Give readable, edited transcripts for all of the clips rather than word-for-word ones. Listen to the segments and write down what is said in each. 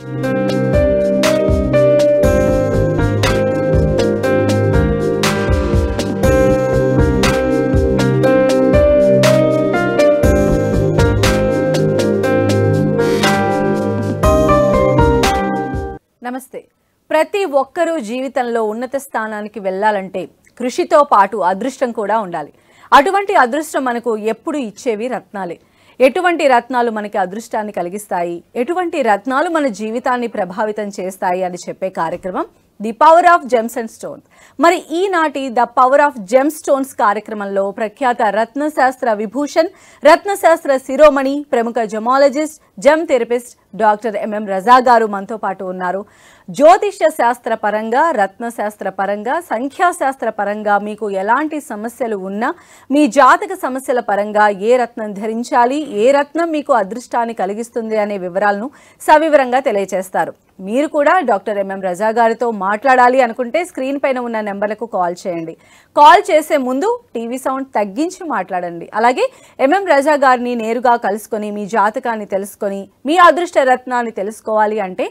నమస్తే. ప్రతి ఒక్కరూ జీవితంలో ఉన్నత స్థానానికి వెళ్ళాలంటే కృషితో పాటు అదృష్టం కూడా ఉండాలి. అటువంటి అదృష్టం మనకు ఎప్పుడు ఇచ్చేవి రత్నాలే. ఎటువంటి రత్నాలు మనకి అదృష్టాన్ని కలిగిస్తాయి, ఎటువంటి రత్నాలు మన జీవితాన్ని ప్రభావితం చేస్తాయి అని చెప్పే కార్యక్రమం the power of gems and stones. మరి ఈనాటి the power of gems stones కార్యక్రమంలో ప్రఖ్యాత రత్నశాస్త్ర విభూషణ్, రత్నశాస్త్ర శిరోమణి, ప్రముఖ gemologist, gem therapist doctor MM Raza గారు మనతో పాటు ఉన్నారు. జ్యోతిష శాస్త్ర పరంగా, రత్నశాస్త్ర పరంగా, సంఖ్యాశాస్త్ర పరంగా మీకు ఎలాంటి సమస్యలు ఉన్నా, మీ జాతక సమస్యల పరంగా ఏ రత్నం ధరించాలి, ఏ రత్నం మీకు అదృష్టాన్ని కలిగిస్తుంది అనే వివరాలను సవివరంగా తెలియజేస్తారు. మీరు కూడా డాక్టర్ ఎంఎం రజా గారితో మాట్లాడాలి అనుకుంటే స్క్రీన్ పైన ఉన్న నెంబర్లకు కాల్ చేయండి. కాల్ చేసే ముందు టీవీ సౌండ్ తగ్గించి మాట్లాడండి. అలాగే ఎంఎం రజా గారిని నేరుగా కలుసుకొని మీ జాతకాన్ని తెలుసుకొని మీ అదృష్ట రత్నాన్ని తెలుసుకోవాలి అంటే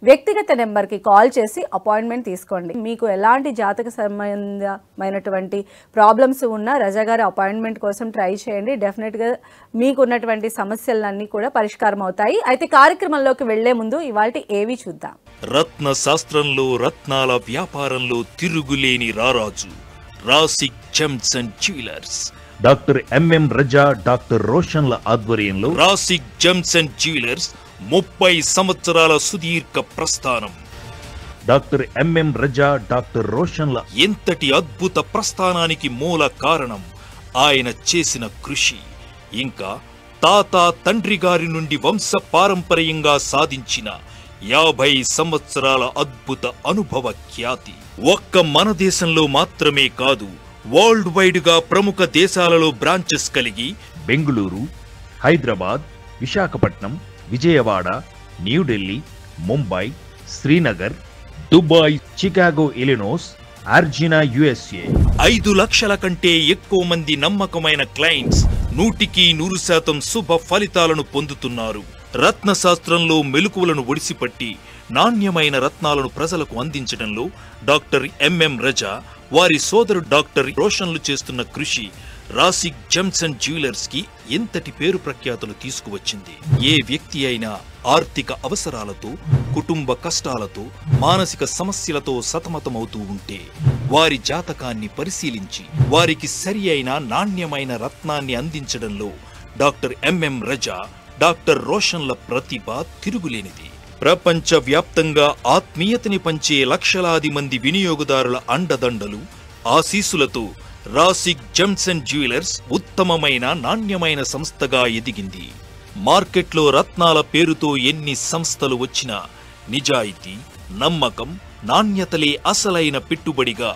వ్యక్తిగత నెంబర్కి కాల్ చేసి అపాయింట్మెంట్ తీసుకోండి. మీకు ఎలాంటి జాతక సంబంధమైనటువంటి ప్రాబ్లమ్స్ ఉన్నా రజా గారి అపాయింట్మెంట్ కోసం ట్రై చేయండి. డెఫినెట్గా మీకు ఉన్నటువంటి సమస్యలన్నీ కూడా పరిష్కారం అవుతాయి. అయితే కార్యక్రమంలోకి వెళ్లే ముందు ఇవాల్టి ఏవి చూద్దాం. రత్న శాస్త్రంలో, రత్నాల వ్యాపారంలో తిరుగులేని రారాజు Rasik gems and jewellers. Doctor MM Raza, doctor రోషన్ల ఆధ్వర్యంలో రాసిక్ జెమ్స్ అండ్ జ్యువెలర్స్ 30 సంవత్సరాల సుదీర్ఘ ప్రస్థానం. డాక్టర్ ఎంఎం రజా, డాక్టర్ రోషన్ల ఎంతటి అద్భుత ప్రస్థానానికి మూల కారణం ఆయన చేసిన కృషి, ఇంకా తాత తండ్రి గారి నుండి వంశ పారంపర్యంగా సాధించిన 50 సంవత్సరాల అద్భుత అనుభవ ఖ్యాతి. ఒక్క మన దేశంలో మాత్రమే కాదు, వరల్డ్ వైడ్ గా ప్రముఖ దేశాలలో బ్రాంచెస్ కలిగి Bengaluru, Hyderabad, Visakhapatnam, Vijayawada, New Delhi, Mumbai, Srinagar, Dubai, Chicago, Illinois, Arizona, USA 5 లక్షల కంటే ఎక్కువ మంది నమ్మకమైన క్లయింట్స్ 100% శుభ ఫలితాలను పొందుతున్నారు. రత్నశాస్త్రంలో మెలకువలను ఒడిసిపట్టి నాణ్యమైన రత్నాలను ప్రజలకు అందించడంలో డాక్టర్ ఎంఎం రజా, వారి సోదరుడు డాక్టర్ రోషన్లు చేస్తున్న కృషి రాసిక్ జెమ్స్ అండ్ జ్యువెలర్స్ కి ఎంతటి పేరు ప్రఖ్యాతులు తీసుకువచ్చింది. ఏ వ్యక్తి అయినా ఆర్థిక అవసరాలతో, కుటుంబ కష్టాలతో, మానసిక సమస్యలతో సతమతమవుతూ ఉంటే వారి జాతకాన్ని పరిశీలించి వారికి సరి అయిన నాణ్యమైన రత్నాన్ని అందించడంలో డాక్టర్ ఎంఎం రజా, డాక్టర్ రోషన్ల ప్రతిభ తిరుగులేనిది. ప్రపంచ వ్యాప్తంగా ఆత్మీయతని పంచే లక్షలాది మంది వినియోగదారుల అండదండలు, ఆశీస్సులతో రాసిక్ జెమ్స్ అండ్ జ్యువెలర్స్ ఉత్తమమైన నాణ్యమైన సంస్థగా ఎదిగింది. మార్కెట్లో రత్నాల పేరుతో ఎన్ని సంస్థలు వచ్చినా నిజాయితీ, నమ్మకం, నాణ్యతలే అసలైన పెట్టుబడిగా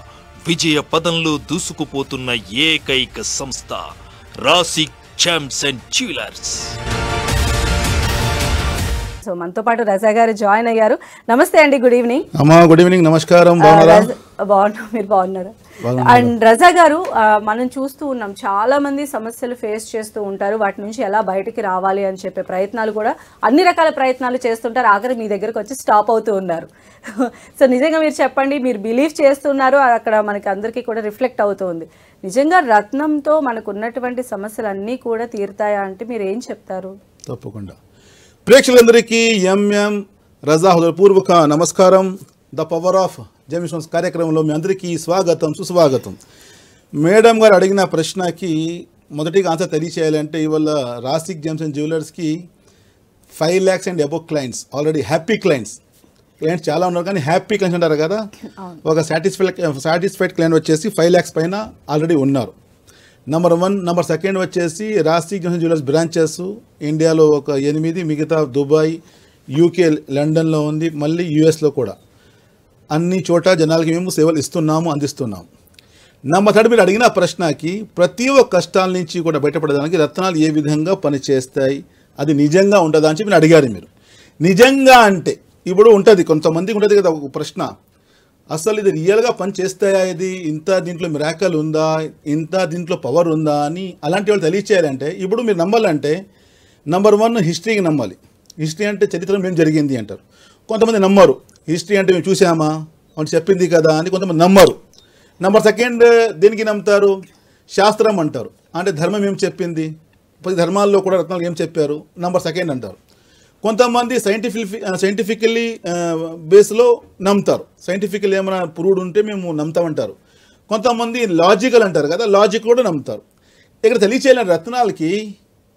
విజయ పదంలో దూసుకుపోతున్న ఏకైక సంస్థ రాసిక్ జెమ్స్ అండ్ జ్యువెలర్స్. సో మనతో పాటు రజా గారు జాయిన్ అయ్యారు. నమస్తే అండి, గుడ్ ఈవినింగ్. అమ్మా గుడ్ ఈవినింగ్, నమస్కారం. బాగున్నా, మీరు బాగున్నారా? అండ్ రజా గారు, మనం చూస్తూ ఉన్నాం చాలా మంది సమస్యలు ఫేస్ చేస్తూ ఉంటారు. వాటి నుంచి ఎలా బయటికి రావాలి అని చెప్పే ప్రయత్నాలు కూడా అన్ని రకాల ప్రయత్నాలు చేస్తుంటారు. ఆఖరి మీ దగ్గరకు వచ్చి స్టాప్ అవుతూ ఉన్నారు. సో నిజంగా మీరు చెప్పండి, మీరు బిలీవ్ చేస్తున్నారు, అక్కడ మనకి అందరికీ కూడా రిఫ్లెక్ట్ అవుతుంది. నిజంగా రత్నంతో మనకు ఉన్నటువంటి సమస్యలు అన్నీ కూడా తీరుతాయా అంటే మీరు ఏం చెప్తారు? తప్పకుండా. ప్రేక్షకులందరికీ ఎంఎం రజా హృదయపూర్వక నమస్కారం. The power of gems stones కార్యక్రమంలో మీ అందరికీ స్వాగతం, సుస్వాగతం. మేడం గారు అడిగిన ప్రశ్నకి మొదటిగా ఆన్సర్ తెలియచేయాలంటే, ఇవాళ రాసిక్ జెమ్స్ అండ్ జ్యువెలర్స్కి 5 lakhs and above clients, already happy clients చాలా ఉన్నారు. కానీ హ్యాపీ క్లయింట్స్ అంటారు కదా, ఒక సాటిస్ఫైడ్ క్లయింట్ వచ్చేసి 5 lakhs పైన ఆల్రెడీ ఉన్నారు. నెంబర్ 1. నెంబర్ 2 వచ్చేసి రాసిక్ జెమ్స్ అండ్ జ్యువెలర్స్ బ్రాంచెస్ ఇండియాలో ఒక 8, మిగతా దుబాయ్, యూకే, లండన్లో ఉంది, మళ్ళీ యూఎస్లో కూడా. అన్ని చోట జనాలకి మేము సేవలు ఇస్తున్నాము, అందిస్తున్నాము. నెంబర్ 3 మీరు అడిగిన ప్రశ్నకి ప్రతి ఒక్క కష్టాల నుంచి కూడా బయటపడడానికి రత్నాలు ఏ విధంగా పనిచేస్తాయి, అది నిజంగా ఉంటుందా అని చెప్పి మీరు అడిగారు. మీరు నిజంగా అంటే ఇప్పుడు ఉంటుంది, కొంతమందికి ఉంటుంది కదా ఒక ప్రశ్న, అసలు ఇది రియల్గా పని చేస్తాయా, ఇది ఇంత దీంట్లో మిరాకల్ ఉందా, ఇంత దీంట్లో పవర్ ఉందా అని అలాంటి వాళ్ళు తెలియచేయాలంటే ఇప్పుడు మీరు నమ్మాలంటే నెంబర్ 1 హిస్టరీకి నమ్మాలి. హిస్టరీ అంటే చరిత్రలో ఏం జరిగింది అంటారు. కొంతమంది నమ్మరు. హిస్టరీ అంటే మేము చూసామా అని చెప్పింది కదా అని కొంతమంది నమ్మరు. నెంబర్ సెకండ్ దేనికి నమ్ముతారు? శాస్త్రం అంటారు, అంటే ధర్మం ఏం చెప్పింది, ప్రతి ధర్మాల్లో కూడా రత్నాలు ఏం చెప్పారు, నెంబర్ సెకండ్ అంటారు. కొంతమంది సైంటిఫికల్లీ బేస్లో నమ్ముతారు, సైంటిఫికల్ ఏమైనా ప్రూవ్డ్ ఉంటే మేము నమ్ముతామంటారు. కొంతమంది లాజికల్ అంటారు కదా, లాజిక్ కూడా నమ్ముతారు. ఇక్కడ తెలియచేయాలని రత్నాలకి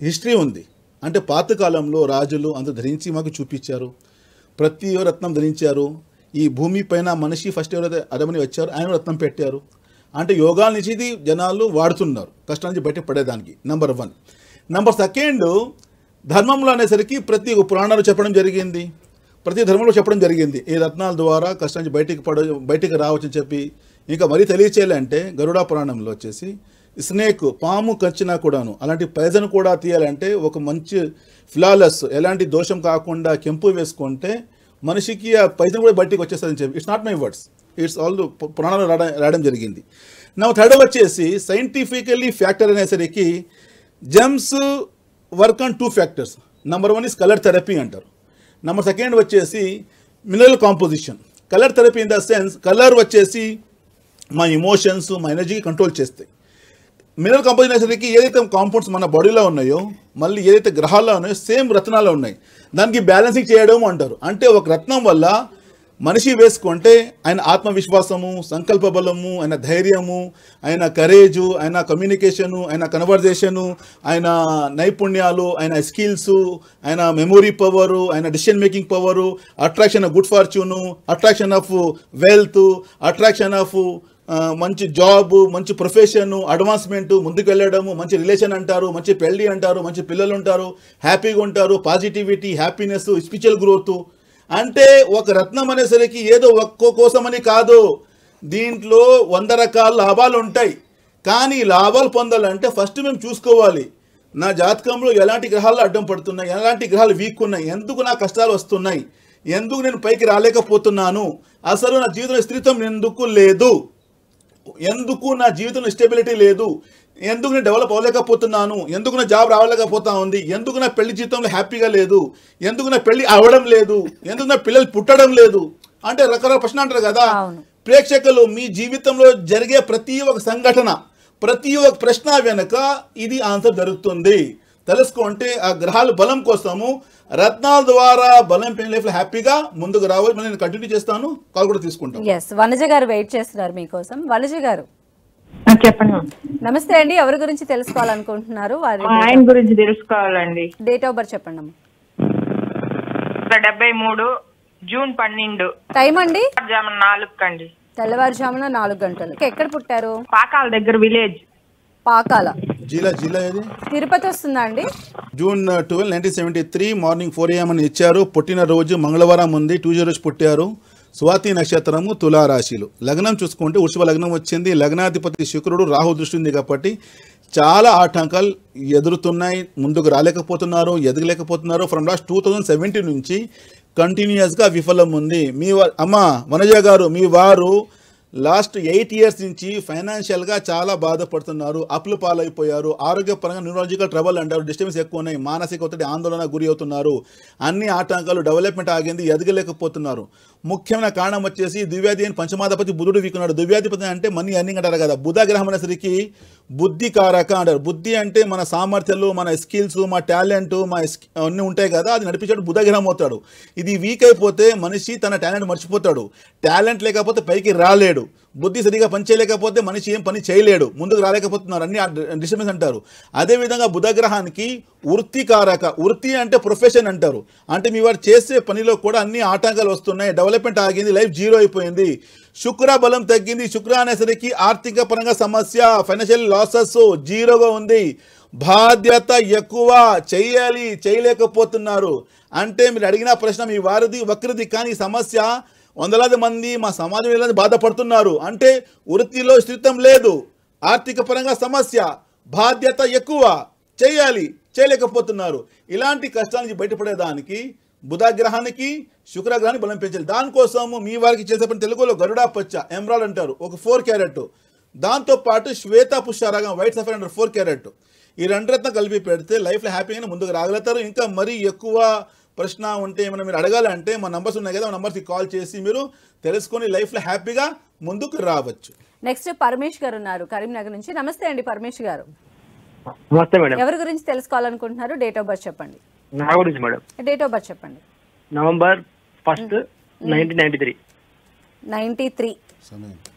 హిస్టరీ ఉంది. అంటే పాతకాలంలో రాజులు అందరూ ధరించి మాకు చూపించారు, ప్రతి రత్నం ధరించారు. ఈ భూమి పైన మనిషి ఫస్ట్ ఎవరైతే అడమని వచ్చారు ఆయన రత్నం పెట్టారు. అంటే యోగాల నుంచి ఇది జనాలు వాడుతున్నారు కష్టం నుంచి బయట పడేదానికి. నెంబర్ 1. నెంబర్ సెకండ్, ధర్మంలో అనేసరికి ప్రతి పురాణాలు చెప్పడం జరిగింది, ప్రతి ధర్మంలో చెప్పడం జరిగింది ఈ రత్నాల ద్వారా కష్టం నుంచి బయటికి రావచ్చని చెప్పి. ఇంకా మరీ తెలియచేయాలంటే గరుడ పురాణంలో వచ్చేసి స్నేక్ పాము కచ్చినా కూడాను అలాంటి పైజన్ కూడా తీయాలంటే ఒక మంచి ఫ్లాలెస్ ఎలాంటి దోషం కాకుండా కెంపు వేసుకుంటే మనిషికి ఆ పైజన్ కూడా బయటికి వచ్చేస్తుందని చెప్పి. It's not my words, it's all పురాణాలు రాయడం జరిగింది. నా థర్డ్ వచ్చేసి సైంటిఫికల్లీ ఫ్యాక్టర్ అనేసరికి gems work on 2 factors. Number 1 is colour therapy అంటారు. నెంబర్ సెకండ్ వచ్చేసి mineral composition. Colour therapy in the sense colour వచ్చేసి మా ఎమోషన్స్ మా ఎనర్జీకి కంట్రోల్ చేస్తాయి. మినరల్ కాంపోజిషన్ అనేసరికి ఏదైతే కాంపౌండ్స్ మన బాడీలో ఉన్నాయో మళ్ళీ ఏదైతే గ్రహాల్లో ఉన్నాయో సేమ్ రత్నాల్లో ఉన్నాయి, దానికి బ్యాలెన్సింగ్ చేయడం అంటారు. అంటే ఒక రత్నం వల్ల మనిషి వేసుకుంటే ఆయన ఆత్మవిశ్వాసము, సంకల్ప బలము, ఆయన ధైర్యము, ఆయన కరేజు, ఆయన కమ్యూనికేషను, ఆయన కన్వర్జేషను, ఆయన నైపుణ్యాలు, ఆయన స్కిల్స్, ఆయన మెమొరీ పవరు, ఆయన decision making power, attraction of good fortune, attraction of wealth, attraction of మంచి జాబ్, మంచి ప్రొఫెషన్, అడ్వాన్స్మెంట్, ముందుకు వెళ్ళడము, మంచి రిలేషన్ అంటారు, మంచి పెళ్ళి అంటారు, మంచి పిల్లలు ఉంటారు, హ్యాపీగా ఉంటారు, పాజిటివిటీ, హ్యాపీనెస్, స్పిరిచువల్ గ్రోత్. అంటే ఒక రత్నం అనేసరికి ఏదో ఒక్కో కోసమని కాదు, దీంట్లో 100 రకాల లాభాలు ఉంటాయి. కానీ లాభాలు పొందాలంటే ఫస్ట్ మేము చూసుకోవాలి నా జాతకంలో ఎలాంటి గ్రహాలు అడ్డం పడుతున్నాయి, ఎలాంటి గ్రహాలు వీక్ ఉన్నాయి, ఎందుకు నా కష్టాలు వస్తున్నాయి, ఎందుకు నేను పైకి రాలేకపోతున్నాను, అసలు నా జీవితంలో స్థిరత్వం ఎందుకు లేదు, ఎందుకు నా జీవితంలో స్టెబిలిటీ లేదు, ఎందుకు నేను డెవలప్ అవ్వలేకపోతున్నాను, ఎందుకు నా జాబ్ రావలేకపోతా ఉంది, ఎందుకు నా పెళ్లి జీవితంలో హ్యాపీగా లేదు, ఎందుకు నా పెళ్లి అవ్వడం లేదు, ఎందుకు నా పిల్లలు పుట్టడం లేదు, అంటే రకరకాల ప్రశ్న అంటారు కదా. ప్రేక్షకులు మీ జీవితంలో జరిగే ప్రతి ఒక్క సంఘటన, ప్రతి ఒక్క ప్రశ్న వెనుక ఇది ఆన్సర్ జరుగుతుంది. తెలుసుకుంటే ఆ గ్రహాల బలం కోసము రత్నాల ద్వారా బలం పెయిన్ లైఫ్ లో హ్యాపీగా ముందుకు రావాలి. నేను కంటిన్యూ చేస్తాను, కాల్ కూడా తీసుకుంటాను. వనజ గారు వెయిట్ చేస్తున్నారు మీకోసం. వనజ గారు చెప్పండి. నమస్తే అండి, ఎవరి గురించి తెలుసుకోవాలనుకుంటున్నారు? ఆయన గురించి తెలుసుకోవాలండి. డేట్ ఆఫ్ బర్త్ చెప్పండి అమ్మా. 73 జూన్ 12. టైం అండి? 4 అండి. తెల్లవారుజామున 4 గంటలు. ఎక్కడ పుట్టారు? పాకాల దగ్గర విలేజ్. పాకాల జిల్లా ఏది? తిరుపతి వస్తుందా అండి? జూన్ 12, 1973 మార్నింగ్ 4 AM అని ఇచ్చారు. పుట్టిన రోజు మంగళవారం ఉంది, 2 రోజు పుట్టారు. స్వాతి నక్షత్రము, తులారాశిలు. లగ్నం చూసుకుంటే వృషభ లగ్నం వచ్చింది. లగ్నాధిపతి శుక్రుడు, రాహు దృష్టి ఉంది కాబట్టి చాలా ఆటంకాలు ఎదురుతున్నాయి, ముందుకు రాలేకపోతున్నారు, ఎదగలేకపోతున్నారు. ఫ్రమ్ లాస్ట్ 2017 నుంచి కంటిన్యూస్గా విఫలం ఉంది. మీ అమ్మ వనజ గారు, మీ వారు లాస్ట్ 8 years నుంచి ఫైనాన్షియల్గా చాలా బాధపడుతున్నారు, అప్పుల పాలైపోయారు, ఆరోగ్యపరంగా న్యూరాలజికల్ ట్రబుల్ అంటారు, డిస్టర్బెన్స్ ఎక్కువ ఉన్నాయి, మానసిక ఒత్తిడి, ఆందోళన గురి అవుతున్నారు, అన్ని ఆటంకాలు, డెవలప్మెంట్ ఆగింది, ఎదగలేకపోతున్నారు. ముఖ్యమైన కారణం వచ్చేసి దివ్యాధి అని పంచమాధిపతి బుధుడు వీకున్నాడు. దివ్యాధిపతి అంటే మనీ అర్నింగ్ అంటారు కదా. బుధ గ్రహం అనేసరికి బుద్ధి కారక అంటారు. బుద్ధి అంటే మన సామర్థ్యాలు, మన స్కిల్స్, మా టాలెంట్, అన్నీ ఉంటాయి కదా, అది నడిపించాడు బుధ గ్రహం అవుతాడు. ఇది వీక్ అయిపోతే మనిషి తన టాలెంట్ మర్చిపోతాడు, టాలెంట్ లేకపోతే పైకి రాలేడు, బుద్ధి సరిగా పని చేయలేకపోతే మనిషి ఏం పని చేయలేడు, ముందుకు రాలేకపోతున్నారు, అన్ని డిస్టర్బెన్స్ అంటారు. అదేవిధంగా బుధగ్రహానికి వృత్తి కారక. వృత్తి అంటే ప్రొఫెషన్ అంటారు. అంటే మీ వారు చేసే పనిలో కూడా అన్ని ఆటంకాలు వస్తున్నాయి, డెవలప్మెంట్ ఆగింది, లైఫ్ జీరో అయిపోయింది. శుక్ర బలం తగ్గింది. శుక్ర అనేసరికి ఆర్థిక పరంగా సమస్య, ఫైనాన్షియల్ లాసెస్, జీరోగా ఉంది. బాధ్యత ఎక్కువ, చెయ్యాలి, చేయలేకపోతున్నారు. అంటే మీరు అడిగిన ప్రశ్న మీ వారిది వక్రది, కానీ సమస్య వందలాది మంది మా సమాజంలో బాధపడుతున్నారు. అంటే వృత్తిలో స్థితం లేదు, ఆర్థిక పరంగా సమస్య, బాధ్యత ఎక్కువ, చేయాలి, చేయలేకపోతున్నారు. ఇలాంటి కష్టాల నుంచి బయటపడేదానికి బుధగ్రహానికి శుక్రగ్రహానికి బలం పెంచాలి. దానికోసము మీ వారికి చేసే పని తెలుగులో గరుడా పచ్చ ఎమరాల్డ్ అంటారు, ఒక 4 క్యారెట్. దాంతోపాటు శ్వేత పుష్యరాగం, వైట్ సఫైర్ అంటారు, 4 క్యారెట్. ఈ 2 రత్నం కలిపి పెడితే లైఫ్లో హ్యాపీగానే ముందుకు రాగలుగుతారు. ఇంకా మరీ ఎక్కువ ప్రశ్న ఉంటే ఏమైనా మీరు అడగాలంటే మా నంబర్స్ ఉన్నాయి కదా, ఆ నంబర్స్కి కాల్ చేసి మీరు తెలుసుకొని లైఫ్లో హ్యాపీగా ముందుకు రావచ్చు. నెక్స్ట్ పరమేష్ గారు ఉన్నారు కరీంనగర్ నుంచి. నమస్తే అండి పరమేష్ గారు. నమస్తే మేడం. ఎవరి గురించి తెలుసుకోవాలనుకుంటున్నారు? డేట్ ఆఫ్ బర్త్ చెప్పండి. నా గురించి మేడం. డేట్ ఆఫ్ బర్త్ చెప్పండి. నవంబర్ 1, 1993. 93.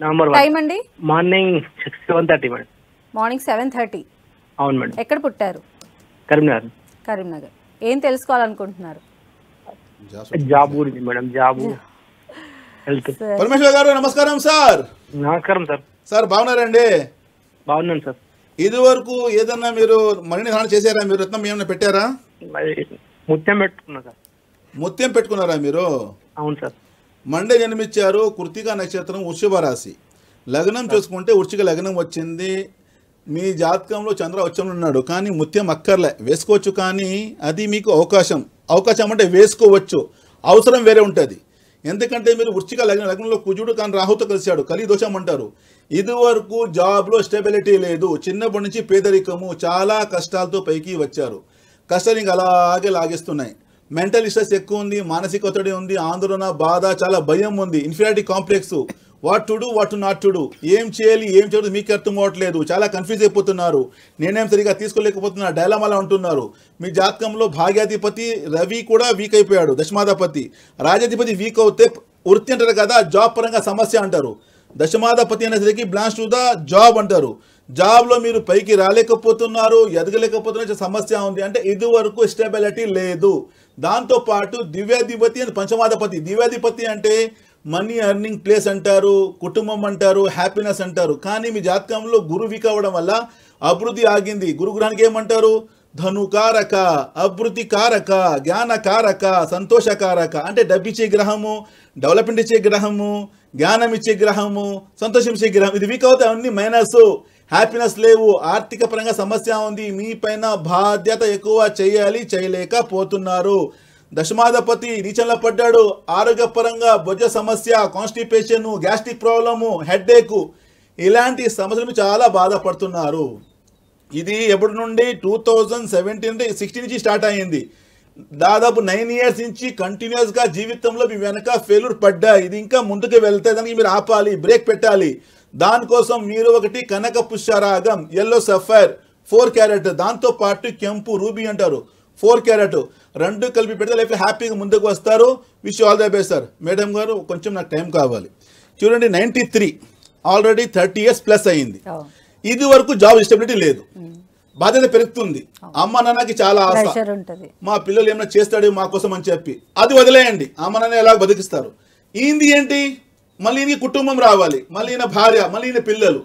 నవంబర్ టైం అండి? Morning 7:30 madam. మార్నింగ్ 7:30. అవును మేడం. ఎక్కడ పుట్టారు? కరీంనగర్. కరీంనగర్. ఏం తెలుసుకోవాలనుకుంటున్నారు? జాబ్ గురించి మేడం. Job, health. పరమేశ్వర్ గారు నమస్కారం సార్. నమస్కారం సార్. సార్ బాగున్నారండి? బాగున్నాను సార్. ఇది వరకు ఏదన్నా మీరు మరిన్ని స్నానం చేశారా? మీరు రత్నం ఏమైనా పెట్టారా? ముత్యం పెట్టుకున్నా సార్. ముత్యం పెట్టుకున్నారా మీరు? అవును సార్. మండే జన్మించారు, కృత్తిక నక్షత్రం, వృషభ రాశి. లగ్నం చూసుకుంటే వృశ్చిక లగ్నం వచ్చింది. మీ జాతకంలో చంద్ర ఉచ్చంలో ఉన్నాడు, కానీ ముత్యం అక్కర్లే, వేసుకోవచ్చు. కానీ అది మీకు అవకాశం అంటే వేసుకోవచ్చు, అవసరం వేరే ఉంటుంది. ఎందుకంటే మీరు వృశ్చిక లగ్నంలో కుజుడు కానీ రాహుతో కలిశాడు, కలి దోషం అంటారు. ఇదివరకు జాబ్లో స్టెబిలిటీ లేదు, చిన్నప్పటి నుంచి పేదరికము, చాలా కష్టాలతో పైకి వచ్చారు. కష్టాలు ఇంకా అలాగే లాగేస్తున్నాయి. మెంటల్ స్ట్రెస్ ఎక్కువ ఉంది, మానసిక ఒత్తిడి ఉంది, ఆందోళన, బాధ, చాలా భయం ఉంది, inferiority complex, what to do what to not to do, ఏం చేయాలి ఏం చేయదు మీకు అర్థం అవ్వట్లేదు, చాలా కన్ఫ్యూజ్ అయిపోతున్నారు, నేనేం సరిగా తీసుకోలేకపోతున్నా, డైలమాలా ఉంటున్నారు. మీ జాతకంలో భాగ్యాధిపతి రవి కూడా వీక్ అయిపోయాడు, దశమాధిపతి. రాజాధిపతి వీక్ అవుతే వృత్తి అంటారు కదా, జాబ్ పరంగా సమస్య అంటారు. దశమాధిపతి అనేసరికి బ్లాన్స్ టు ద జాబ్ అంటారు. జాబ్లో మీరు పైకి రాలేకపోతున్నారు, ఎదగలేకపోతున్నారు, సమస్య ఉంది. అంటే ఇది వరకు స్టెబిలిటీ లేదు. దాంతోపాటు దివ్యాధిపతి అని పంచమాధిపతి. దివ్యాధిపతి అంటే మనీ ఎర్నింగ్ ప్లేస్ అంటారు, కుటుంబం అంటారు, హ్యాపీనెస్ అంటారు. కానీ మీ జాతకంలో గురు వీక్ అవ్వడం వల్ల అభివృద్ధి ఆగింది. గురుగ్రహానికి ఏమంటారు? ధనుకారక, అభివృద్ధి కారక, జ్ఞానకారక, సంతోషకారక. అంటే డబ్బిచ్చే గ్రహము, డెవలప్మెంట్ ఇచ్చే గ్రహము, జ్ఞానం ఇచ్చే గ్రహము, సంతోషం ఇచ్చే గ్రహం. ఇది వీక్ అవుతాయి, అన్ని మైనస్. హ్యాపీనెస్ లేవు, ఆర్థిక పరంగా సమస్య ఉంది, మీ పైన బాధ్యత ఎక్కువ, చేయాలి చేయలేకపోతున్నారు. దశమాధిపతి నీచంలో పడ్డాడు, ఆరోగ్యపరంగా బొజ్జ సమస్య, కాన్స్టిపేషన్, గ్యాస్ట్రిక్ ప్రాబ్లము, హెడ్ఏక్, ఇలాంటి సమస్యలు చాలా బాధపడుతున్నారు. ఇది ఎప్పటి నుండి 2016 నుంచి స్టార్ట్ అయ్యింది. దాదాపు 9 ఇయర్స్ నుంచి కంటిన్యూస్గా జీవితంలో మీ వెనక ఫెయిల్యూర్ పడ్డా. ఇది ఇంకా ముందుకు వెళ్తే దానికి మీరు ఆపాలి, బ్రేక్ పెట్టాలి. దానికోసం మీరు ఒకటి కనక పుష్యరాగం, ఎల్లో సఫైర్ 4 క్యారెట్, దాంతోపాటు కెంపు రూబీ అంటారు 4 క్యారెట్, రెండు కలిపి పెడితే లైఫ్ హ్యాపీగా ముందుకు వస్తారు. Wish all the best sir. Madam గారు కొంచెం నాకు టైం కావాలి. చూడండి 93, ఆల్రెడీ 30 ఇయర్స్ ప్లస్ అయింది. ఇది వరకు జాబ్ స్టెబిలిటీ లేదు, బాధ్యత పెరుగుతుంది, అమ్మ నాన్నకి చాలా ఆశ, మా పిల్లలు ఏమైనా చేస్తాడు మా కోసం అని చెప్పి అది వదిలేయండి. అమ్మ నాన్న ఎలా బతికిస్తారు? ఈయనది ఏంటి? మళ్ళీ ఈయన కుటుంబం రావాలి, మళ్ళీ ఈయన భార్య, మళ్ళీ ఈయన పిల్లలు.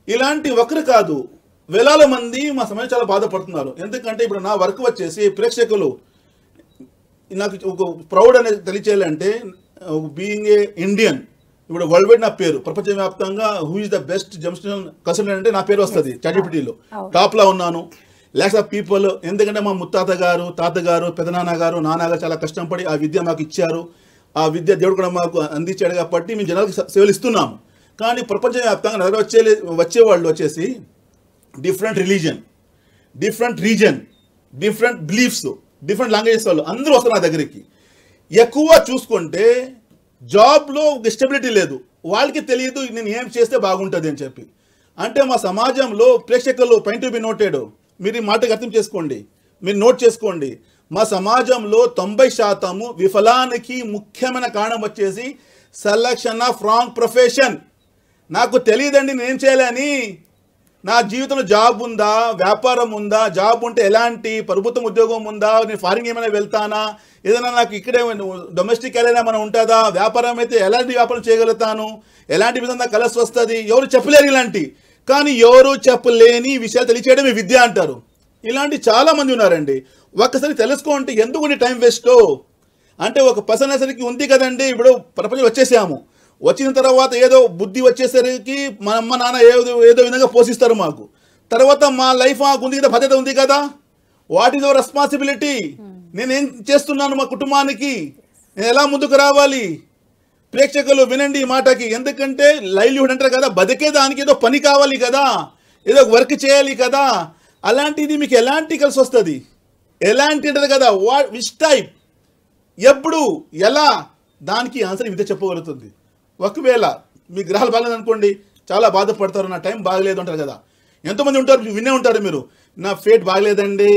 ఇలాంటి ఒకరు కాదు, వేలాల మంది మా సమయం చాలా బాధపడుతున్నారు. ఎందుకంటే ఇప్పుడు నా వర్క్ వచ్చేసి ప్రేక్షకులు నాకు ఒక ప్రౌడ్ అనేది తెలియచేయాలంటే, బీయింగ్ ఏ ఇండియన్, ఇప్పుడు వరల్డ్ వైడ్ నా పేరు ప్రపంచవ్యాప్తంగా who is the best gemstone consultant అంటే నా పేరు వస్తుంది చాట్‌జిపిటిలో. టాప్లో ఉన్నాను, లాక్స్ ఆఫ్ పీపుల్. ఎందుకంటే మా ముత్తాత గారు, తాతగారు, పెదనాన్న గారు, నాన్నగారు చాలా కష్టపడి ఆ విద్య మాకు ఇచ్చారు. ఆ విద్య దేవుడు కూడా మాకు అందించాడు కాబట్టి మేము జనాలకు సేవలు ఇస్తున్నాము. కానీ ప్రపంచవ్యాప్తంగా వచ్చేవాళ్ళు వచ్చేసి different religion, different reason, different beliefs, different languages వాళ్ళు అందరూ వస్తారు నా దగ్గరికి. ఎక్కువ చూసుకుంటే జాబ్లో స్టెబిలిటీ లేదు, వాళ్ళకి తెలియదు నేను ఏం చేస్తే బాగుంటుంది అని చెప్పి. అంటే మా సమాజంలో ప్రేక్షకులు పాయింట్ టు బి నోటెడ్, మీరు ఈ మాటకు అర్థం చేసుకోండి, మీరు నోట్ చేసుకోండి. మా సమాజంలో 90% విఫలానికి ముఖ్యమైన కారణం వచ్చేసి సెలక్షన్ ఆఫ్ రాంగ్ ప్రొఫెషన్. నాకు తెలియదండి నేనేం చేయాలని, నా జీవితంలో జాబ్ ఉందా, వ్యాపారం ఉందా, జాబ్ ఉంటే ఎలాంటి ప్రభుత్వం ఉద్యోగం ఉందా, నేను ఫారిన్ ఏమైనా వెళ్తానా, ఏదైనా నాకు ఇక్కడే డొమెస్టిక్ ఏదైనా మనం ఉంటుందా, వ్యాపారం అయితే ఎలాంటి వ్యాపారం చేయగలుగుతాను, ఎలాంటి విధంగా కలిసి వస్తుంది, ఎవరు చెప్పలేరు ఇలాంటి. కానీ ఎవరు చెప్పలేని విషయాలు తెలియచేయడమే విద్య అంటారు. ఇలాంటి చాలామంది ఉన్నారండి. ఒక్కసారి తెలుసుకోండి ఎందుకు టైం వేస్ట్. అంటే ఒక పర్సన్ అనేసరికి ఉంది కదండి, ఇప్పుడు ప్రపంచం వచ్చేసాము, వచ్చిన తర్వాత ఏదో బుద్ధి వచ్చేసరికి మా అమ్మ నాన్న ఏదో విధంగా పోషిస్తారు మాకు. తర్వాత మా లైఫ్ మాకు ఉంది కదా, బాధ్యత ఉంది కదా, వాట్ ఈజ్ అవర్ రెస్పాన్సిబిలిటీ, నేనేం చేస్తున్నాను మా కుటుంబానికి, నేను ఎలా ముందుకు రావాలి. ప్రేక్షకులు వినండి ఈ మాటకి, ఎందుకంటే లైవ్లీహుడ్ అంటారు కదా, బతికేదానికి ఏదో పని కావాలి కదా, ఏదో వర్క్ చేయాలి కదా. అలాంటిది మీకు ఎలాంటి కలిసి వస్తుంది, ఎలాంటి అంటారు కదా, విచ్ టైప్, ఎప్పుడు ఎలా దానికి ఆన్సర్ విద్య చెప్పగలుగుతుంది. ఒకవేళ మీ గ్రహాలు బాగలేదు అనుకోండి, చాలా బాధపడతారు, నా టైం బాగలేదు అంటారు కదా. ఎంతోమంది ఉంటారు, వినే ఉంటారు మీరు, నా ఫేట్ బాగలేదండి,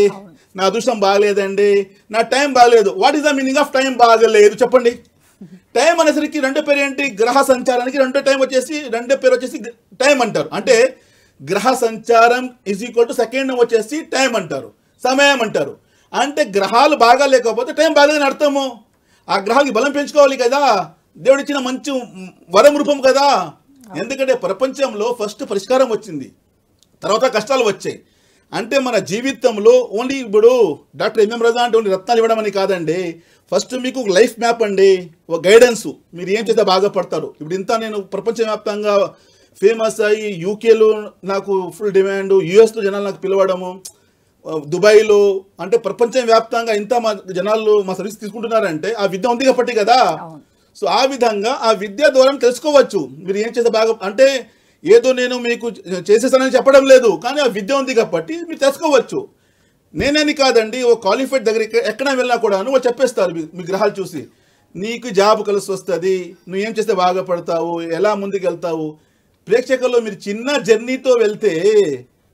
నా అదృష్టం బాగలేదండి, నా టైం బాగలేదు. What is the meaning of time బాగలేదు చెప్పండి? టైం అనేసరికి రెండో పేరు ఏంటి? గ్రహ సంచారానికి రెండో పేరు వచ్చేసి టైం అంటారు. అంటే గ్రహ సంచారం ఈజ్ ఈక్వల్ టు సెకండ్ వచ్చేసి టైం అంటారు, సమయం అంటారు. అంటే గ్రహాలు బాగా లేకపోతే టైం బాగాలేదని అర్థము. ఆ గ్రహాలకి బలం పెంచుకోవాలి కదా, దేవుడు ఇచ్చిన మంచి వరం రూపం కదా. ఎందుకంటే ప్రపంచంలో ఫస్ట్ పరిష్కారం వచ్చింది, తర్వాత కష్టాలు వచ్చాయి. అంటే మన జీవితంలో ఓన్లీ ఇప్పుడు డాక్టర్ ఎంఎం రజా అంటే ఓన్లీ రత్నాలు ఇవ్వడం అని కాదండి. ఫస్ట్ మీకు ఒక లైఫ్ మ్యాప్ అండి, ఒక గైడెన్స్, మీరు ఏం చేస్తే బాగుపడతారు. ఇప్పుడు ఇంత నేను ప్రపంచవ్యాప్తంగా ఫేమస్ అయ్యి యూకేలో నాకు ఫుల్ డిమాండ్, యూఎస్లో జనాలు నాకు పిలవడము, దుబాయ్లో, అంటే ప్రపంచవ్యాప్తంగా ఇంత మా జనాలు మా సర్వీస్ తీసుకుంటున్నారంటే ఆ విద్య ఉంది కాబట్టి కదా. సో ఆ విధంగా ఆ విద్య ద్వారా తెలుసుకోవచ్చు మీరు ఏం చేస్తే బాగా. అంటే ఏదో నేను మీకు చేసేసానని చెప్పడం లేదు, కానీ ఆ విద్య ఉంది కాబట్టి మీరు తెలుసుకోవచ్చు. నేనేని కాదండి, ఓ క్వాలిఫైడ్ దగ్గర ఎక్కడ వెళ్ళినా కూడా వాళ్ళు చెప్పేస్తారు మీ గ్రహాలు చూసి, నీకు జాబ్ కలిసి వస్తుంది, నువ్వు ఏం చేస్తే బాగుపడతావు, ఎలా ముందుకు వెళ్తావు. ప్రేక్షకుల్లో మీరు చిన్న జర్నీతో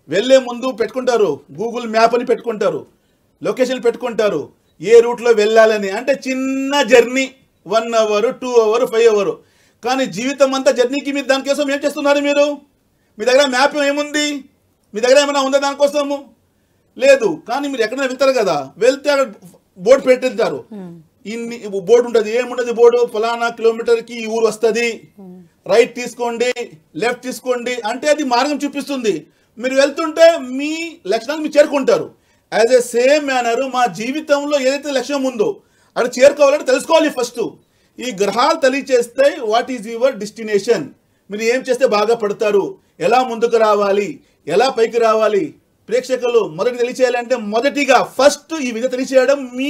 వెళ్ళే ముందు పెట్టుకుంటారు, గూగుల్ మ్యాప్ అని పెట్టుకుంటారు, లొకేషన్ పెట్టుకుంటారు, ఏ రూట్లో వెళ్ళాలని. అంటే చిన్న జర్నీ 1 hour 2 hours 5 hours, కానీ జీవితం అంతా జర్నీకి మీరు దానికోసం ఏం చేస్తున్నారు? మీరు మీ దగ్గర మ్యాప్ ఏముంది? మీ దగ్గర ఏమైనా ఉందా దానికోసము? లేదు. కానీ మీరు ఎక్కడైనా వెళ్తారు కదా, వెళ్తే అక్కడ బోర్డు పెట్టింటారు, ఇన్ని బోర్డు ఉంటుంది. ఏముంటుంది బోర్డు? ఫలానా కిలోమీటర్కి ఈ ఊరు వస్తుంది, రైట్ తీసుకోండి, లెఫ్ట్ తీసుకోండి, అంటే అది మార్గం చూపిస్తుంది. మీరు వెళ్తుంటే మీ లక్ష్యాన్ని మీరు చేరుకుంటారు. యాజ్ ఏ సేమ్ మేనర్ మా జీవితంలో ఏదైతే లక్ష్యం ఉందో అది చేరుకోవాలంటే తెలుసుకోవాలి ఫస్ట్. ఈ గ్రహాలు తెలియచేస్తే వాట్ ఈజ్ యువర్ డెస్టినేషన్, మీరు ఏం చేస్తే బాగా పడతారు, ఎలా ముందుకు రావాలి, ఎలా పైకి రావాలి. ప్రేక్షకులు మొదటి తెలియచేయాలంటే మొదటిగా ఫస్ట్ ఈ విధంగా తెలియచేయడం మీ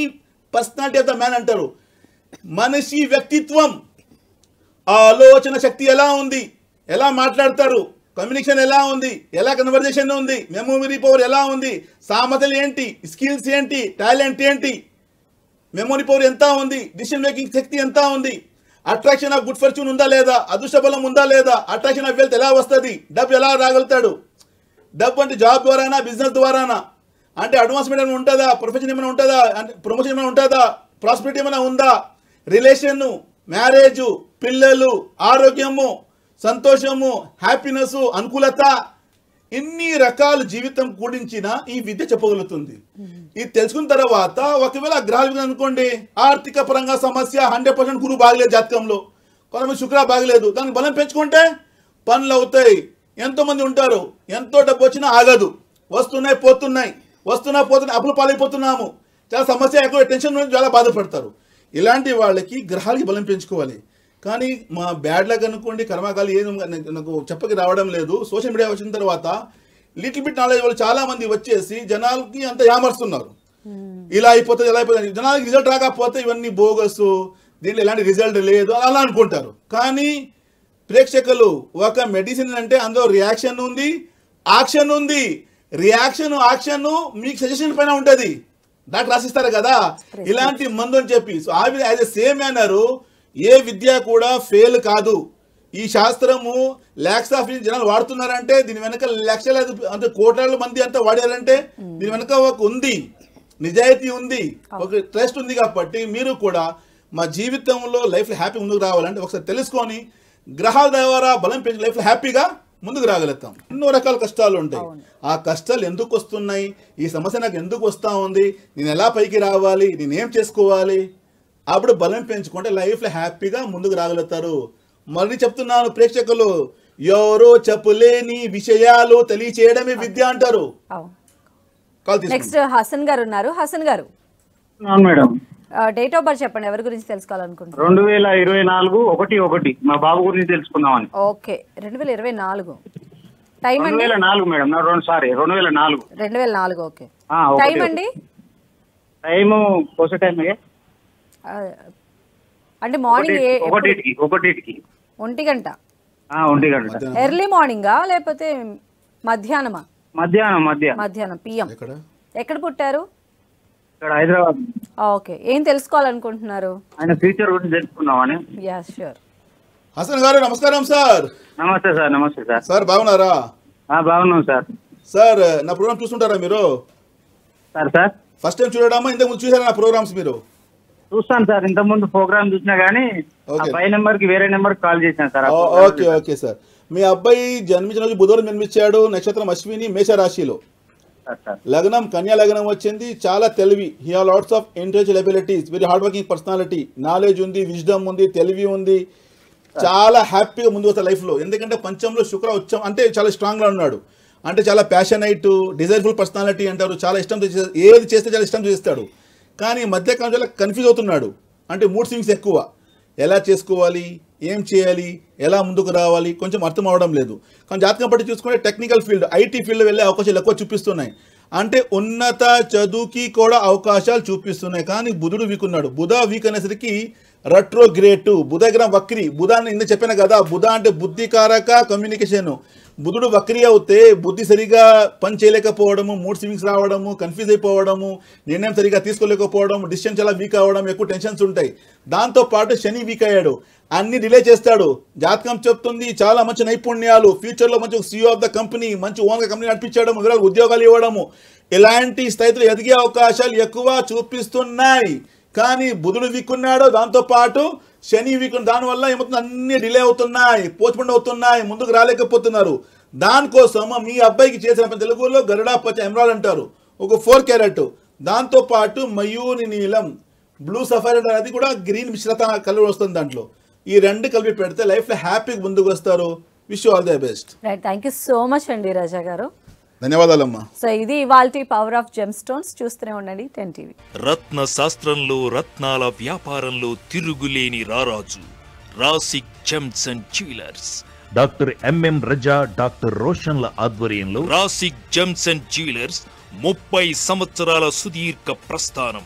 పర్సనాలిటీ ఆఫ్ ద మ్యాన్ అంటారు. మనిషి వ్యక్తిత్వం, ఆలోచన శక్తి ఎలా ఉంది, ఎలా మాట్లాడతారు, కమ్యూనికేషన్ ఎలా ఉంది, ఎలా కన్వర్జేషన్ ఉంది, మెమొరీ పవర్ ఎలా ఉంది, సామర్థ్యాలు ఏంటి, స్కిల్స్ ఏంటి, టాలెంట్ ఏంటి, మెమొరీ పవర్ ఎంత ఉంది, డిసిషన్ మేకింగ్ శక్తి ఎంత ఉంది, అట్రాక్షన్ ఆఫ్ గుడ్ ఫార్చ్యూన్ ఉందా లేదా, అదృష్ట బలం ఉందా లేదా, అట్రాక్షన్ ఆఫ్ వెల్త్ ఎలా వస్తుంది, డబ్బు ఎలా రాగలుగుతాడు. డబ్బు అంటే జాబ్ ద్వారానా, బిజినెస్ ద్వారానా, అంటే అడ్వాన్స్మెంట్ ఏమైనా ఉంటుందా, ప్రొఫెషన్ ఏమైనా ఉంటుందా, అంటే ప్రమోషన్ ఏమైనా ఉంటుందా, ప్రాస్పెరిటీ ఏమైనా ఉందా, రిలేషన్, మ్యారేజ్, పిల్లలు, ఆరోగ్యము, సంతోషము, హ్యాపీనెస్, అనుకూలత, ఇన్ని రకాల జీవితం కూడించిన ఈ విద్య చెప్పగలుగుతుంది. ఇది తెలుసుకున్న తర్వాత ఒకవేళ గ్రహాలు అనుకోండి, ఆర్థిక పరంగా సమస్య 100% గురువు బాగలేదు జాతకంలో, కొంతమంది శుక్ర బాగలేదు, దానికి బలం పెంచుకుంటే పనులు అవుతాయి. ఎంతోమంది ఉంటారు, ఎంతో డబ్బు వచ్చినా ఆగదు, వస్తున్నాయి పోతున్నాయి, అప్పులు పాలైపోతున్నాము, చాలా సమస్య ఎక్కువ, టెన్షన్ చాలా బాధపడతారు. ఇలాంటి వాళ్ళకి గ్రహాలకి బలం పెంచుకోవాలి. కానీ మా బ్యాడ్ లక్ అనుకోండి, కర్మకాలు ఏది నాకు చెప్పకి రావడం లేదు. సోషల్ మీడియా వచ్చిన తర్వాత లిటిల్ బిట్ నాలెడ్జ్ వాళ్ళు చాలా మంది వచ్చేసి జనాలకి అంత యామర్స్తున్నారు, ఇలా అయిపోతుంది ఎలా అయిపోతుంది, జనాలకి రిజల్ట్ రాకపోతే ఇవన్నీ బోగస్, దీంట్లో ఎలాంటి రిజల్ట్ లేదు అలా అనుకుంటారు. కానీ ప్రేక్షకులు ఒక మెడిసిన్ అంటే అందులో రియాక్షన్ ఉంది, యాక్షన్ ఉంది. రియాక్షన్ యాక్షన్ మీకు సజెషన్ పైన ఉంటుంది, డాక్టర్ రాసిస్తారు కదా ఇలాంటి మందు అని చెప్పి. సో ఆ యాజ్ ఎ సేమ్ మేనరు ఏ విద్య కూడా ఫెయిల్ కాదు. ఈ శాస్త్రము లాక్స్ ఆఫ్ జనాలు వాడుతున్నారంటే దీని వెనక లక్షల అంటే కోట్ల మంది అంతా వాడారంటే దీని వెనక ఒక ఉంది, నిజాయితీ ఉంది, ఒక ట్రస్ట్ ఉంది. కాబట్టి మీరు కూడా మా జీవితంలో లైఫ్లో హ్యాపీ ముందుకు రావాలంటే ఒకసారి తెలుసుకొని గ్రహాల ద్వారా బలం పెంచి లైఫ్లో హ్యాపీగా ముందుకు రాగలుగుతాం. ఎన్నో రకాల కష్టాలు ఉంటాయి. ఆ కష్టాలు ఎందుకు వస్తున్నాయి, ఈ సమస్య నాకు ఎందుకు వస్తూ ఉంది, నేను ఎలా పైకి రావాలి, నేనేం చేసుకోవాలి, అప్పుడు బలం పెంచుకుంటే లైఫ్లో హ్యాపీగా ముందుకు రాగలుగుతారు. మళ్ళీ చెప్తున్నాను ప్రేక్షకులు, ఎవరో చెప్పలేని విషయాలు తెలియచేయడమే విద్య అంటారు. నెక్స్ట్ హసన్ గారు ఉన్నారు. హసన్ గారు మేడం, డేట్ ఆఫ్ బర్త్ చెప్పండి, ఎవరి గురించి తెలుసుకోవాలనుకుంటున్నారు? 2024 1/1 మా బాబు గురించి తెలుసుకుందామని. ఓకే, 2024 టైం అండి? 2004 మేడం, 2004. 2004 ఓకే. టైం అండి? టైము కోసే టైం అంటే మార్నింగ్ 1 గంట. 1 గంట. ఎర్లీ మార్నింగా లేకపోతే మధ్యాహ్నమా? మధ్యాహ్నం పిఎం. ఎక్కడ పుట్టారు? ఇక్కడ హైదరాబాద్. ఓకే, ఏం తెలుసుకోవాలనుకుంటున్నారు? ఆయన ఫ్యూచర్ గురించి తెలుసుకుందామని. Yeah sure. హసన్ గారు నమస్కారం సార్. నమస్తే సార్. నమస్తే సార్. సార్ బాగున్నారా? బాగున్నాం సార్. సార్ నా ప్రోగ్రామ్ చూస్తుంటారా మీరు? సార్ ఫస్ట్ టైం చూడడమా, ఇంతకుముందు చూసారా నా ప్రోగ్రామ్స్ మీరు? చూస్తాను సార్. ఇంతకుముందు ప్రోగ్రామ్ చూసినా గానీ ఓకే. పై నెంబర్ కి వేరే నెంబర్ కాల్ చేశాను సార్. Okay okay sir. మీ అబ్బాయి జన్మించిన రోజు బుధవారం జన్మించాడు. నక్షత్రం అశ్విని, మేషరాశిలో. సార్ లగ్నం కన్యా లగ్నం వచ్చింది. చాలా తెలివి. He have lots of intellectual abilities, very hard working personality, knowledge ఉంది, విజ్డమ్ ఉంది, తెలివి ఉంది. చాలా హ్యాపీగా ముందుకు వస్తారు లైఫ్లో. ఎందుకంటే పంచంలో శుక్ర ఉచ్చం అంటే చాలా స్ట్రాంగ్గా ఉన్నాడు. అంటే చాలా ప్యాషనైట్, డిజైర్ఫుల్ పర్సనాలిటీ అంటారు. చాలా ఇష్టంతో ఏది చేస్తే చాలా ఇష్టం చేస్తాడు. కానీ మధ్యకాలం చాలా కన్ఫ్యూజ్ అవుతున్నాడు. అంటే మూడ్ స్వింగ్స్ ఎక్కువ. ఎలా చేసుకోవాలి, ఏం చేయాలి, ఎలా ముందుకు రావాలి కొంచెం అర్థం అవడం లేదు. కానీ జాతకం పట్టి చూసుకుంటే టెక్నికల్ ఫీల్డ్, ఐటీ ఫీల్డ్ వెళ్ళే అవకాశాలు ఎక్కువ చూపిస్తున్నాయి. అంటే ఉన్నత చదువుకి కూడా అవకాశాలు చూపిస్తున్నాయి. కానీ బుధుడు వీక్ ఉన్నాడు. బుధ వీక్ అనేసరికి రెట్రోగ్రేట్, బుధ గ్రహం వక్రి. బుధాన్ని ఇంత చెప్పాను కదా, బుధ అంటే బుద్ధికారక, కమ్యూనికేషన్. బుధుడు వక్రి అవుతే బుద్ధి సరిగా పని చేయలేకపోవడము, మూడ్ స్వింగ్స్ రావడము, కన్ఫ్యూజ్ అయిపోవడము, నిర్ణయం సరిగా తీసుకోలేకపోవడం, డిసిషన్ చాలా వీక్ అవ్వడం, ఎక్కువ టెన్షన్స్ ఉంటాయి. దాంతోపాటు శని వీక్ అయ్యాడు. అన్ని డిలే చేస్తాడు. జాతకం చెప్తుంది చాలా మంచి నైపుణ్యాలు, ఫ్యూచర్లో మంచి CEO ఆఫ్ ద కంపెనీ, మంచి ఓన్గా కంపెనీ నడిపించడం, ఉద్యోగాలు ఇవ్వడము, ఇలాంటి స్థితిలో ఎదిగే అవకాశాలు ఎక్కువ చూపిస్తున్నాయి. కానీ బుధుడు వీక్కున్నాడు, దాంతోపాటు శని వీక్. దానివల్ల ఏమవుతుంది, అన్ని డిలే అవుతున్నాయి, పోస్ట్పోన్ అవుతున్నాయి, ముందుకు రాలేకపోతున్నారు. దానికోసం మీ అబ్బాయికి చేసిన తెలుగులో గరుడా పచ్చ ఎమరాల్డ్ అంటారు, ఒక 4 క్యారెట్. దాంతోపాటు మయూరి నీలం, బ్లూ సఫైర్ అంటారు, అది కూడా గ్రీన్ మిశ్రత కలర్ వస్తుంది దాంట్లో. ఈ రెండు కలిపి పెడితే లైఫ్లో హ్యాపీగా ముందుకు వస్తారు. Wish you all the best. Right, thank you so much అండి రాజా గారు. ధన్యవాదాలమ్మా. సో ఇది ఇవాల్టి పవర్ ఆఫ్ జెమ్ స్టోన్స్. చూస్తూనే ఉండండి 10 TV. రత్న శాస్త్రంలో, రత్నాల వ్యాపారంలో తిరుగులేని రారాజు Rasik gems and jewellers. Doctor MM Raza, doctor రోషన్ల ఆధ్వర్యంలో రాసిక్ జెమ్స్ అండ్ జ్యువెలర్స్ 30 సంవత్సరాల సుదీర్ఘ ప్రస్థానం.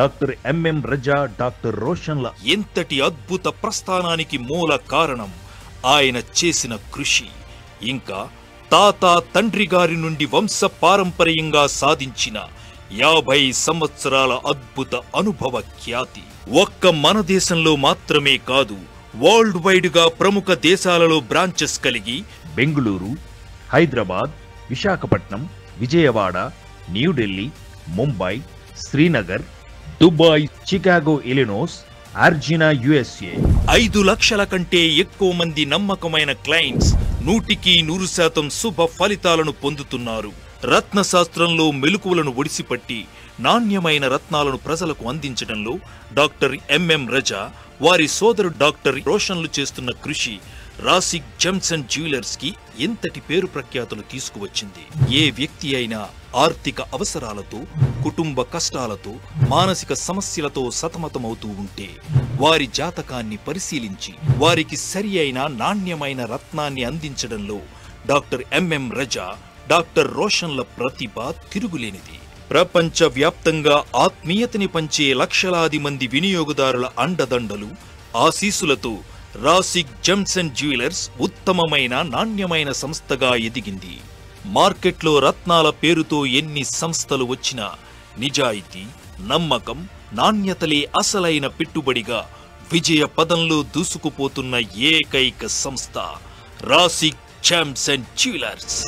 డాక్టర్ ఎంఎం రజా, డాక్టర్ రోషన్ల ఎంతటి అద్భుత ప్రస్థానానికి మూల కారణం ఆయన చేసిన కృషి, ఇంకా తాత తండ్రి గారి నుండి వంశ పారంపర్యంగా సాధించిన 50 సంవత్సరాల అద్భుత అనుభవ ఖ్యాతి. ఒక్క మన దేశంలో మాత్రమే కాదు, వరల్డ్ వైడ్ గా ప్రముఖ దేశాలలో బ్రాంచెస్ కలిగి Bengaluru, Hyderabad, Visakhapatnam, Vijayawada, New Delhi, Mumbai, Srinagar, Dubai, Chicago Illinois, Arizona USA. 5 లక్షల కంటే ఎక్కువ మంది నమ్మకమైన క్లయింట్స్ 100% శుభ ఫలితాలను పొందుతున్నారు. రత్నశాస్త్రంలో మెలకువలను ఒడిసిపట్టి నాణ్యమైన రత్నాలను ప్రజలకు అందించడంలో డాక్టర్ ఎంఎం రజా, వారి సోదరుడు డాక్టర్ రోషన్లు చేస్తున్న కృషి రాసిక్ జెమ్స్ అండ్ జ్యువెలర్స్ కి ఎంతటి పేరు ప్రఖ్యాతులు తీసుకువచ్చింది. ఏ వ్యక్తి అయినా ఆర్థిక అవసరాలతో, కుటుంబ కష్టాలతో, మానసిక సమస్యలతో సతమతమవుతూ ఉంటే వారి జాతకాన్ని పరిశీలించి వారికి సరి అయిన నాణ్యమైన రత్నాన్ని అందించడంలో డాక్టర్ ఎంఎం రజా, డాక్టర్ రోషన్ల ప్రతిభ తిరుగులేనిది. ప్రపంచ వ్యాప్తంగా ఆత్మీయతని పంచే లక్షలాది మంది వినియోగదారుల అండదండలు, ఆశీస్సులతో రాసిక్ జెమ్స్ అండ్ జ్యువెలర్స్ ఉత్తమమైన నాణ్యమైన సంస్థగా ఎదిగింది. మార్కెట్లో రత్నాల పేరుతో ఎన్ని సంస్థలు వచ్చినా నిజాయితీ, నమ్మకం, నాణ్యతలే అసలైన పెట్టుబడిగా విజయ పదంలో దూసుకుపోతున్న ఏకైక సంస్థ రాసిక్ జెమ్స్ అండ్ జ్యువెలర్స్.